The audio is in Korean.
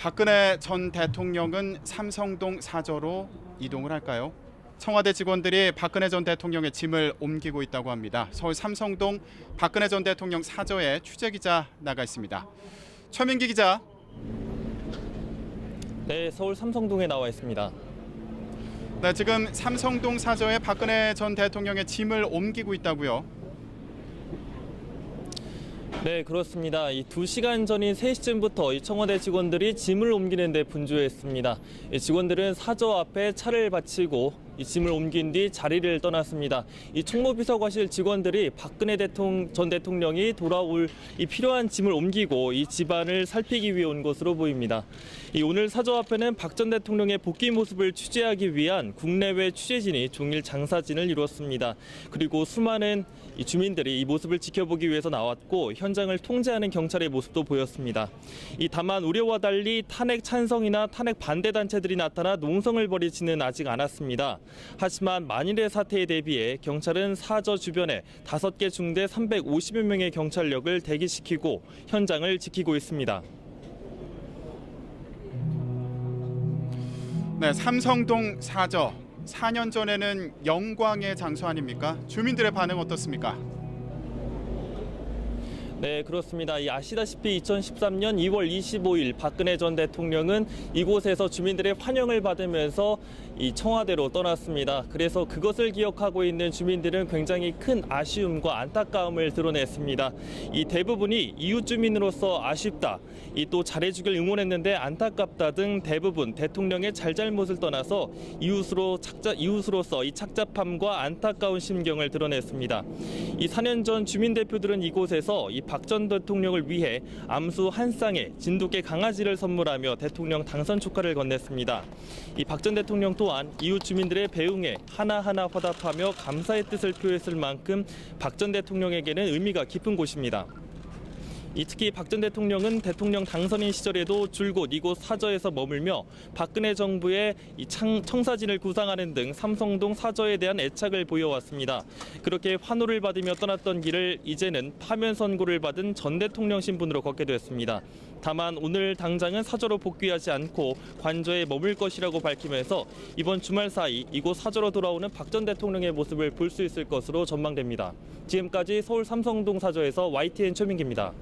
박근혜 전 대통령은 삼성동 사저로 이동을 할까요? 청와대 직원들이 박근혜 전 대통령의 짐을 옮기고 있다고 합니다. 서울 삼성동 박근혜 전 대통령 사저에 취재기자 나가 있습니다. 최민기 기자. 네, 서울 삼성동에 나와 있습니다. 네, 지금 삼성동 사저에 박근혜 전 대통령의 짐을 옮기고 있다고요? 네, 그렇습니다. 이 2시간 전인 3시쯤부터 이 청와대 직원들이 짐을 옮기는 데 분주했습니다. 이 직원들은 사저 앞에 차를 받치고 이 짐을 옮긴 뒤 자리를 떠났습니다. 이 총무비서관실 직원들이 박근혜 전 대통령이 돌아올 이 필요한 짐을 옮기고 이 집안을 살피기 위해 온 것으로 보입니다. 이 오늘 사저 앞에는 박 전 대통령의 복귀 모습을 취재하기 위한 국내외 취재진이 종일 장사진을 이루었습니다. 그리고 수많은 이 주민들이 이 모습을 지켜보기 위해서 나왔고 현장을 통제하는 경찰의 모습도 보였습니다. 다만 우려와 달리 탄핵 찬성이나 탄핵 반대 단체들이 나타나 농성을 벌이지는 아직 않았습니다. 하지만 만일의 사태에 대비해 경찰은 사저 주변에 5개 중대 350여 명의 경찰력을 대기시키고 현장을 지키고 있습니다. 네, 삼성동 사저. 4년 전에는 영광의 장소 아닙니까? 주민들의 반응 어떻습니까? 네, 그렇습니다. 아시다시피 2013년 2월 25일 박근혜 전 대통령은 이곳에서 주민들의 환영을 받으면서 이 청와대로 떠났습니다. 그래서 그것을 기억하고 있는 주민들은 굉장히 큰 아쉬움과 안타까움을 드러냈습니다. 대부분이 이웃 주민으로서 아쉽다, 또 잘해주길 응원했는데 안타깝다 등 대부분 대통령의 잘잘못을 떠나서 이웃으로서 이 착잡함과 안타까운 심경을 드러냈습니다. 4년 전 주민 대표들은 이곳에서 박 전 대통령을 위해 암수 한 쌍에 진돗개 강아지를 선물하며 대통령 당선 축하를 건넸습니다. 박 전 대통령 또한 이웃 주민들의 배웅에 하나하나 화답하며 감사의 뜻을 표했을 만큼 박 전 대통령에게는 의미가 깊은 곳입니다. 특히 박 전 대통령은 대통령 당선인 시절에도 줄곧 이곳 사저에서 머물며 박근혜 정부의 청사진을 구상하는 등 삼성동 사저에 대한 애착을 보여왔습니다. 그렇게 환호를 받으며 떠났던 길을 이제는 파면 선고를 받은 전 대통령 신분으로 걷게 됐습니다. 다만 오늘 당장은 사저로 복귀하지 않고 관저에 머물 것이라고 밝히면서 이번 주말 사이 이곳 사저로 돌아오는 박 전 대통령의 모습을 볼 수 있을 것으로 전망됩니다. 지금까지 서울 삼성동 사저에서 YTN 최민기입니다.